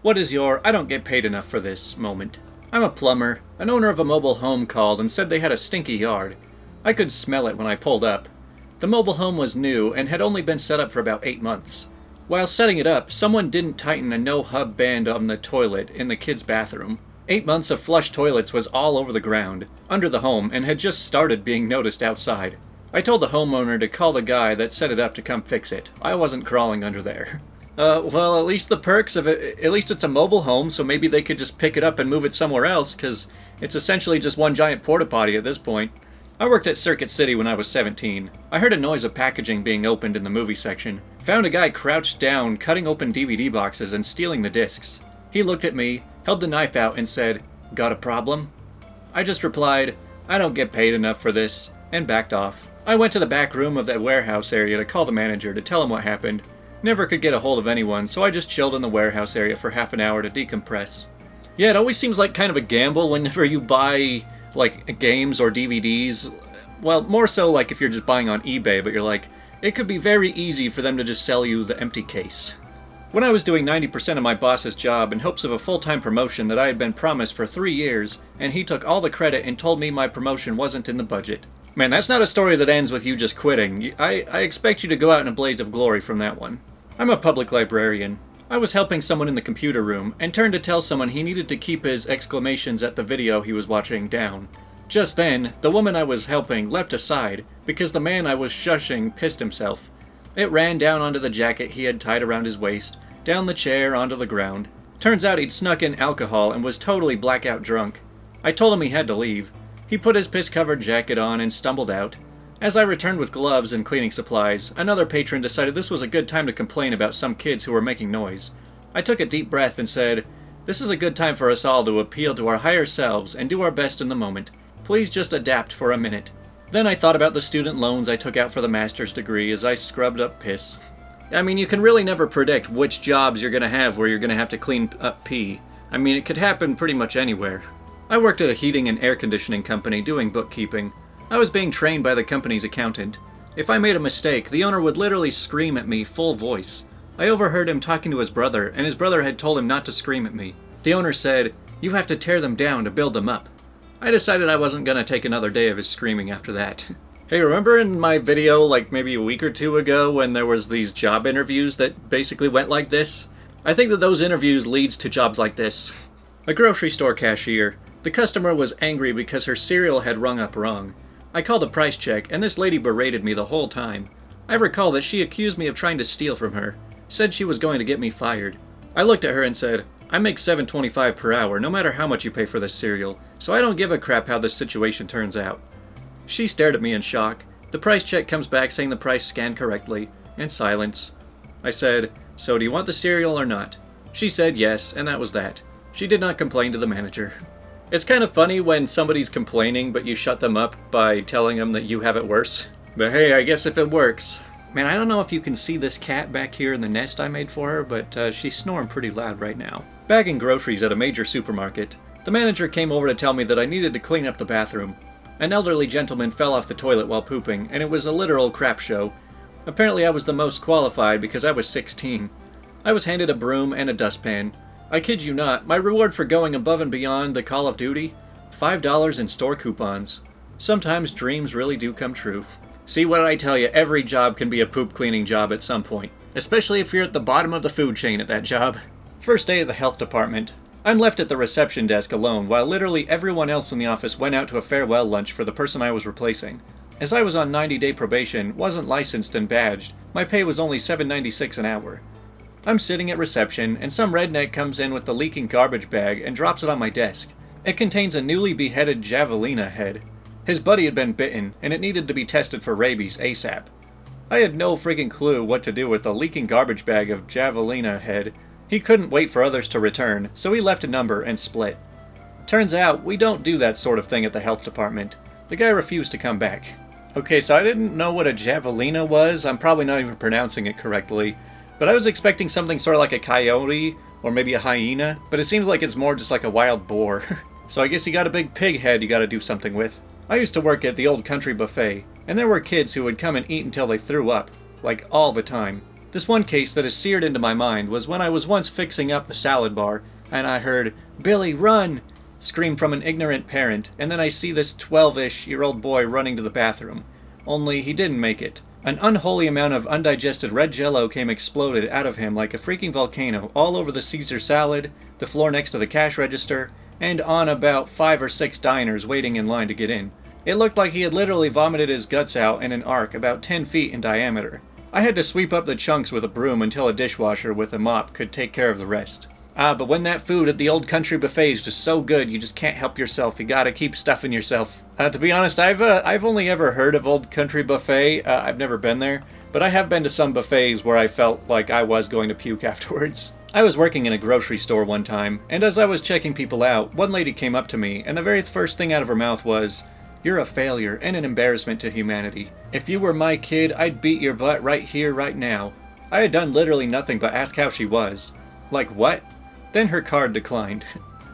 What is your "I don't get paid enough for this" moment? I'm a plumber. An owner of a mobile home called and said they had a stinky yard. I could smell it when I pulled up. The mobile home was new and had only been set up for about 8 months. While setting it up, someone didn't tighten a no-hub band on the toilet in the kids' bathroom. 8 months of flush toilets was all over the ground, under the home, and had just started being noticed outside. I told the homeowner to call the guy that set it up to come fix it. I wasn't crawling under there. Well, at least the perks of it, at least it's a mobile home, so maybe they could just pick it up and move it somewhere else, because it's essentially just one giant porta potty at this point. I worked at Circuit City when I was 17. I heard a noise of packaging being opened in the movie section. Found a guy crouched down, cutting open DVD boxes and stealing the discs. He looked at me, held the knife out, and said, "Got a problem?" I just replied, "I don't get paid enough for this," and backed off. I went to the back room of that warehouse area to call the manager to tell him what happened. Never could get a hold of anyone, so I just chilled in the warehouse area for half an hour to decompress. Yeah, it always seems like kind of a gamble whenever you buy, like, games or DVDs. Well, more so like if you're just buying on eBay, but you're like, it could be very easy for them to just sell you the empty case. When I was doing 90% of my boss's job in hopes of a full-time promotion that I had been promised for 3 years, and he took all the credit and told me my promotion wasn't in the budget. Man, that's not a story that ends with you just quitting. I expect you to go out in a blaze of glory from that one. I'm a public librarian. I was helping someone in the computer room, and turned to tell someone he needed to keep his exclamations at the video he was watching down. Just then, the woman I was helping leapt aside, because the man I was shushing pissed himself. It ran down onto the jacket he had tied around his waist, down the chair onto the ground. Turns out he'd snuck in alcohol and was totally blackout drunk. I told him he had to leave. He put his piss-covered jacket on and stumbled out. As I returned with gloves and cleaning supplies, another patron decided this was a good time to complain about some kids who were making noise. I took a deep breath and said, "This is a good time for us all to appeal to our higher selves and do our best in the moment. Please just adapt for a minute." Then I thought about the student loans I took out for the master's degree as I scrubbed up piss. I mean, you can really never predict which jobs you're going to have where you're going to have to clean up pee. I mean, it could happen pretty much anywhere. I worked at a heating and air conditioning company doing bookkeeping. I was being trained by the company's accountant. If I made a mistake, the owner would literally scream at me full voice. I overheard him talking to his brother, and his brother had told him not to scream at me. The owner said, "You have to tear them down to build them up." I decided I wasn't going to take another day of his screaming after that. Hey, remember in my video like maybe a week or two ago when there was these job interviews that basically went like this? I think that those interviews leads to jobs like this. A grocery store cashier. The customer was angry because her cereal had rung up wrong. I called a price check, and this lady berated me the whole time. I recall that she accused me of trying to steal from her, said she was going to get me fired. I looked at her and said, "I make $7.25 per hour no matter how much you pay for this cereal, so I don't give a crap how this situation turns out." She stared at me in shock. The price check comes back saying the price scanned correctly, and silence. I said, "So do you want the cereal or not?" She said yes, and that was that. She did not complain to the manager. It's kind of funny when somebody's complaining, but you shut them up by telling them that you have it worse. But hey, I guess if it works. Man, I don't know if you can see this cat back here in the nest I made for her, but she's snoring pretty loud right now. Bagging groceries at a major supermarket. The manager came over to tell me that I needed to clean up the bathroom. An elderly gentleman fell off the toilet while pooping, and it was a literal crap show. Apparently I was the most qualified because I was 16. I was handed a broom and a dustpan. I kid you not, my reward for going above and beyond the Call of Duty? $5 in store coupons. Sometimes dreams really do come true. See, what did I tell you? Every job can be a poop cleaning job at some point. Especially if you're at the bottom of the food chain at that job. First day at the health department. I'm left at the reception desk alone while literally everyone else in the office went out to a farewell lunch for the person I was replacing. As I was on 90-day probation, wasn't licensed and badged, my pay was only $7.96 an hour. I'm sitting at reception, and some redneck comes in with the leaking garbage bag and drops it on my desk. It contains a newly beheaded javelina head. His buddy had been bitten, and it needed to be tested for rabies ASAP. I had no friggin' clue what to do with a leaking garbage bag of javelina head. He couldn't wait for others to return, so he left a number and split. Turns out, we don't do that sort of thing at the health department. The guy refused to come back. Okay, so I didn't know what a javelina was. I'm probably not even pronouncing it correctly. But I was expecting something sort of like a coyote, or maybe a hyena, but it seems like it's more just like a wild boar. So I guess you got a big pig head you gotta do something with. I used to work at the old country buffet, and there were kids who would come and eat until they threw up, like all the time. This one case that is seared into my mind was when I was once fixing up the salad bar, and I heard, "Billy, run!" scream from an ignorant parent, and then I see this 12-ish-year-old boy running to the bathroom. Only he didn't make it. An unholy amount of undigested red jello came exploded out of him like a freaking volcano all over the Caesar salad, the floor next to the cash register, and on about 5 or 6 diners waiting in line to get in. It looked like he had literally vomited his guts out in an arc about 10 feet in diameter. I had to sweep up the chunks with a broom until a dishwasher with a mop could take care of the rest. But when that food at the old country buffet is just so good, you just can't help yourself. You gotta keep stuffing yourself. To be honest, I've only ever heard of Old Country Buffet. I've never been there, but I have been to some buffets where I felt like I was going to puke afterwards. I was working in a grocery store one time, and as I was checking people out, one lady came up to me, and the very first thing out of her mouth was, "You're a failure and an embarrassment to humanity. If you were my kid, I'd beat your butt right here, right now." I had done literally nothing but ask how she was. Like, what? Then her card declined.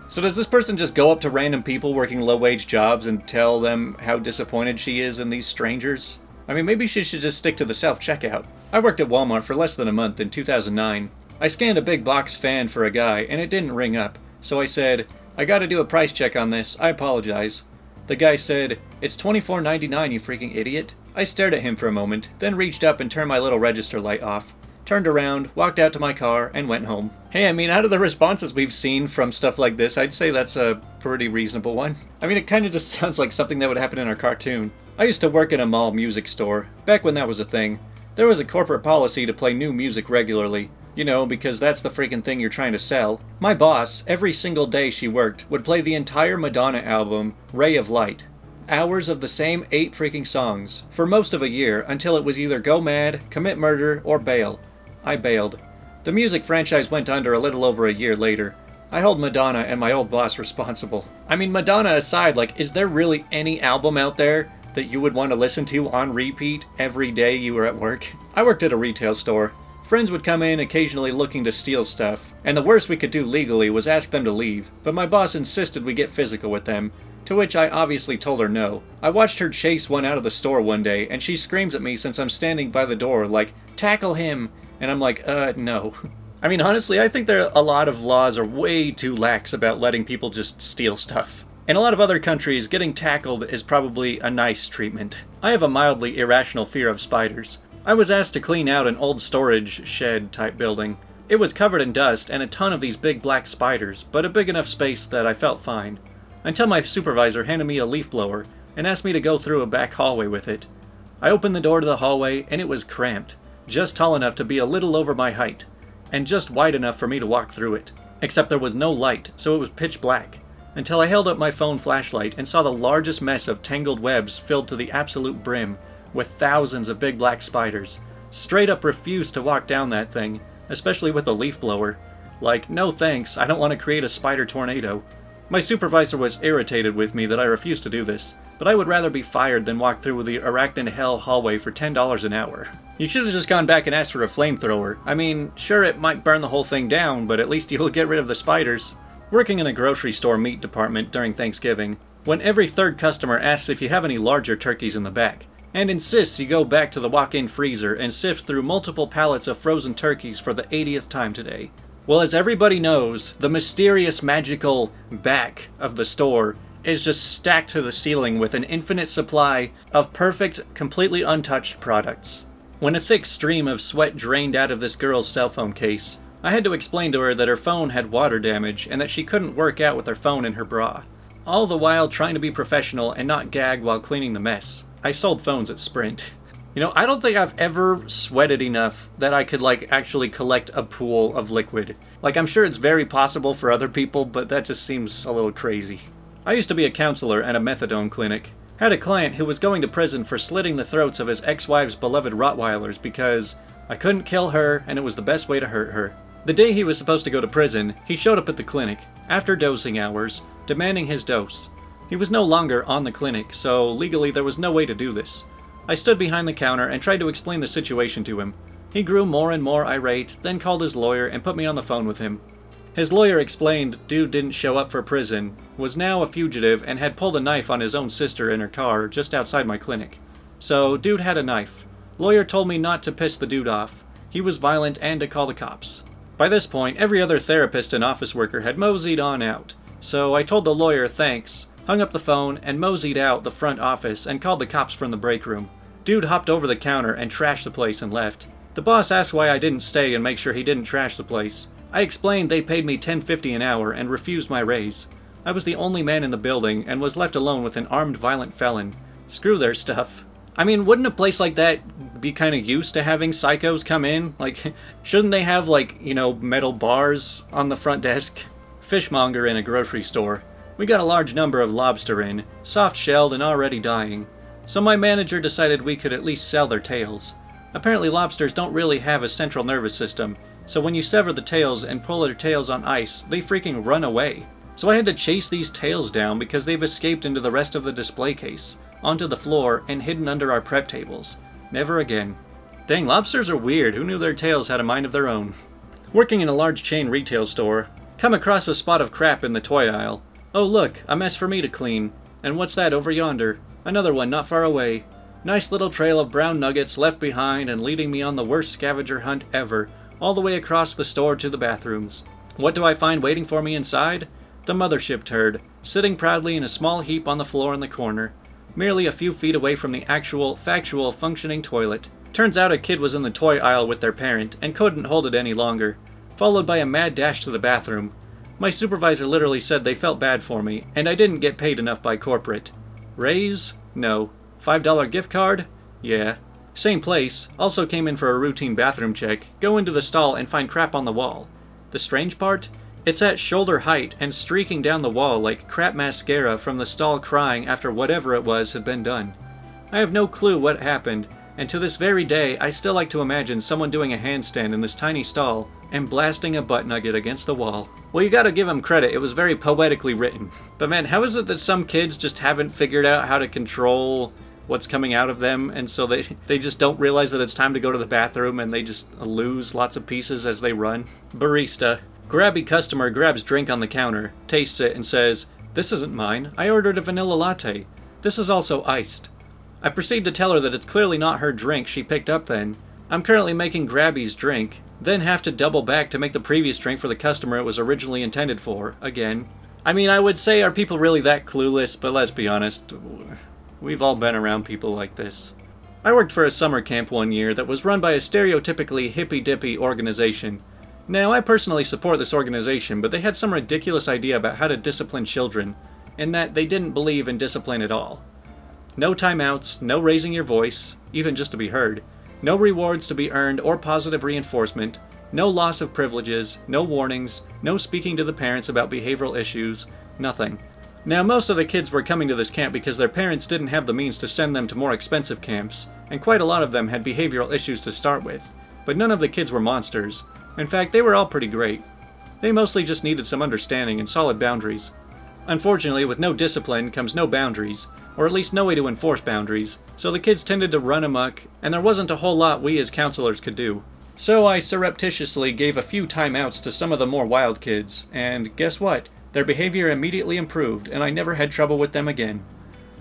So does this person just go up to random people working low-wage jobs and tell them how disappointed she is in these strangers? I mean, maybe she should just stick to the self-checkout. I worked at Walmart for less than a month in 2009. I scanned a big box fan for a guy, and it didn't ring up. So I said, "I gotta do a price check on this. I apologize." The guy said, "It's $24.99, you freaking idiot." I stared at him for a moment, then reached up and turned my little register light off. Turned around, walked out to my car, and went home. Hey, I mean, out of the responses we've seen from stuff like this, I'd say that's a pretty reasonable one. I mean, it kind of just sounds like something that would happen in our cartoon. I used to work in a mall music store, back when that was a thing. There was a corporate policy to play new music regularly. You know, because that's the freaking thing you're trying to sell. My boss, every single day she worked, would play the entire Madonna album, Ray of Light. Hours of the same 8 freaking songs, for most of a year, until it was either go mad, commit murder, or bail. I bailed. The music franchise went under a little over a year later. I hold Madonna and my old boss responsible. I mean, Madonna aside, like, is there really any album out there that you would want to listen to on repeat every day you were at work? I worked at a retail store. Friends would come in occasionally looking to steal stuff, and the worst we could do legally was ask them to leave, but my boss insisted we get physical with them, to which I obviously told her no. I watched her chase one out of the store one day, and she screams at me since I'm standing by the door like, "Tackle him!" And I'm like, no. I mean, honestly, I think a lot of laws are way too lax about letting people just steal stuff. In a lot of other countries, getting tackled is probably a nice treatment. I have a mildly irrational fear of spiders. I was asked to clean out an old storage shed type building. It was covered in dust and a ton of these big black spiders, but a big enough space that I felt fine. Until my supervisor handed me a leaf blower and asked me to go through a back hallway with it. I opened the door to the hallway and it was cramped. Just tall enough to be a little over my height, and just wide enough for me to walk through it. Except there was no light, so it was pitch black, until I held up my phone flashlight and saw the largest mess of tangled webs filled to the absolute brim, with thousands of big black spiders. Straight up refused to walk down that thing, especially with a leaf blower. Like, no thanks, I don't want to create a spider tornado. My supervisor was irritated with me that I refused to do this, but I would rather be fired than walk through the arachnid hell hallway for $10 an hour. You should have just gone back and asked for a flamethrower. I mean, sure, it might burn the whole thing down, but at least you'll get rid of the spiders. Working in a grocery store meat department during Thanksgiving, when every third customer asks if you have any larger turkeys in the back, and insists you go back to the walk-in freezer and sift through multiple pallets of frozen turkeys for the 80th time today. Well, as everybody knows, the mysterious magical back of the store is just stacked to the ceiling with an infinite supply of perfect, completely untouched products. When a thick stream of sweat drained out of this girl's cell phone case, I had to explain to her that her phone had water damage and that she couldn't work out with her phone in her bra. All the while trying to be professional and not gag while cleaning the mess. I sold phones at Sprint. You know, I don't think I've ever sweated enough that I could, actually collect a pool of liquid. I'm sure it's very possible for other people, but that just seems a little crazy. I used to be a counselor at a methadone clinic. Had a client who was going to prison for slitting the throats of his ex-wife's beloved Rottweilers because I couldn't kill her and it was the best way to hurt her. The day he was supposed to go to prison, he showed up at the clinic, after dosing hours, demanding his dose. He was no longer on the clinic, so legally there was no way to do this. I stood behind the counter and tried to explain the situation to him. He grew more and more irate, then called his lawyer and put me on the phone with him. His lawyer explained dude didn't show up for prison, was now a fugitive, and had pulled a knife on his own sister in her car just outside my clinic. So, dude had a knife. Lawyer told me not to piss the dude off. He was violent and to call the cops. By this point, every other therapist and office worker had moseyed on out. So I told the lawyer thanks, hung up the phone, and moseyed out the front office and called the cops from the break room. Dude hopped over the counter and trashed the place and left. The boss asked why I didn't stay and make sure he didn't trash the place. I explained they paid me $10.50 an hour and refused my raise. I was the only man in the building and was left alone with an armed violent felon. Screw their stuff. I mean, wouldn't a place like that be kind of used to having psychos come in? Like, shouldn't they have, like, metal bars on the front desk? Fishmonger in a grocery store. We got a large number of lobster in, soft-shelled and already dying. So my manager decided we could at least sell their tails. Apparently lobsters don't really have a central nervous system, so when you sever the tails and pull their tails on ice, they freaking run away. So I had to chase these tails down because they've escaped into the rest of the display case, onto the floor, and hidden under our prep tables. Never again. Dang, lobsters are weird. Who knew their tails had a mind of their own? Working in a large chain retail store, come across a spot of crap in the toy aisle. Oh look, a mess for me to clean. And what's that over yonder? Another one not far away. Nice little trail of brown nuggets left behind and leading me on the worst scavenger hunt ever, all the way across the store to the bathrooms. What do I find waiting for me inside? The mothership turd, sitting proudly in a small heap on the floor in the corner, merely a few feet away from the actual, factual, functioning toilet. Turns out a kid was in the toy aisle with their parent and couldn't hold it any longer, followed by a mad dash to the bathroom. My supervisor literally said they felt bad for me, and I didn't get paid enough by corporate. Raise? No. $5 gift card? Yeah. Same place, also came in for a routine bathroom check, go into the stall and find crap on the wall. The strange part? It's at shoulder height and streaking down the wall like crap mascara from the stall crying after whatever it was had been done. I have no clue what happened, and to this very day I still like to imagine someone doing a handstand in this tiny stall and blasting a butt nugget against the wall. Well, you gotta give him credit, it was very poetically written. But man, how is it that some kids just haven't figured out how to control what's coming out of them, and so they just don't realize that it's time to go to the bathroom and they just lose lots of pieces as they run? Barista. Grabby customer grabs drink on the counter, tastes it, and says, "This isn't mine. I ordered a vanilla latte. This is also iced." I proceed to tell her that it's clearly not her drink she picked up then. I'm currently making Grabby's drink, then have to double back to make the previous drink for the customer it was originally intended for, again. I mean, I would say, are people really that clueless? But let's be honest, we've all been around people like this. I worked for a summer camp one year that was run by a stereotypically hippy-dippy organization. Now, I personally support this organization, but they had some ridiculous idea about how to discipline children, in that they didn't believe in discipline at all. No timeouts, no raising your voice, even just to be heard, no rewards to be earned or positive reinforcement, no loss of privileges, no warnings, no speaking to the parents about behavioral issues, nothing. Now, most of the kids were coming to this camp because their parents didn't have the means to send them to more expensive camps, and quite a lot of them had behavioral issues to start with. But none of the kids were monsters. In fact, they were all pretty great. They mostly just needed some understanding and solid boundaries. Unfortunately, with no discipline comes no boundaries, or at least no way to enforce boundaries, so the kids tended to run amok, and there wasn't a whole lot we as counselors could do. So I surreptitiously gave a few timeouts to some of the more wild kids, and guess what? Their behavior immediately improved, and I never had trouble with them again.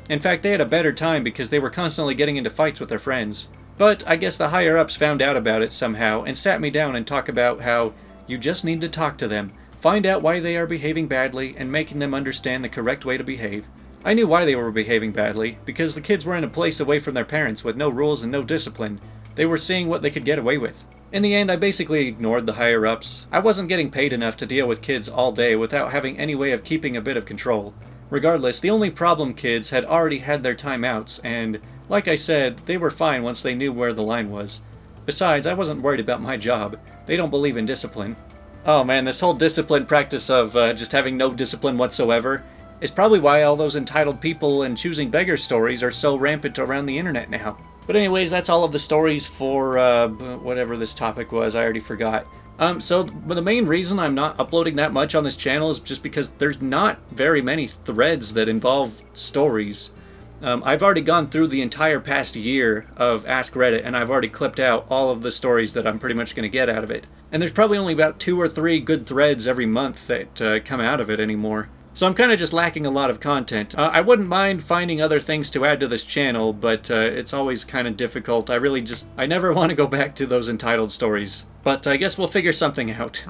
In fact, they had a better time because they were constantly getting into fights with their friends. But I guess the higher-ups found out about it somehow and sat me down and talked about how you just need to talk to them, find out why they are behaving badly, and making them understand the correct way to behave. I knew why they were behaving badly, because the kids were in a place away from their parents with no rules and no discipline. They were seeing what they could get away with. In the end, I basically ignored the higher-ups. I wasn't getting paid enough to deal with kids all day without having any way of keeping a bit of control. Regardless, the only problem kids had already had their timeouts, and like I said, they were fine once they knew where the line was. Besides, I wasn't worried about my job. They don't believe in discipline. Oh man, this whole discipline practice of just having no discipline whatsoever is probably why all those entitled people and choosing beggar stories are so rampant around the internet now. But anyways, that's all of the stories for whatever this topic was. I already forgot. So the main reason I'm not uploading that much on this channel is just because there's not very many threads that involve stories. I've already gone through the entire past year of AskReddit, and I've already clipped out all of the stories that I'm pretty much going to get out of it. And there's probably only about 2 or 3 good threads every month that come out of it anymore. So I'm kind of just lacking a lot of content. I wouldn't mind finding other things to add to this channel, but it's always kind of difficult. I never want to go back to those entitled stories. But I guess we'll figure something out.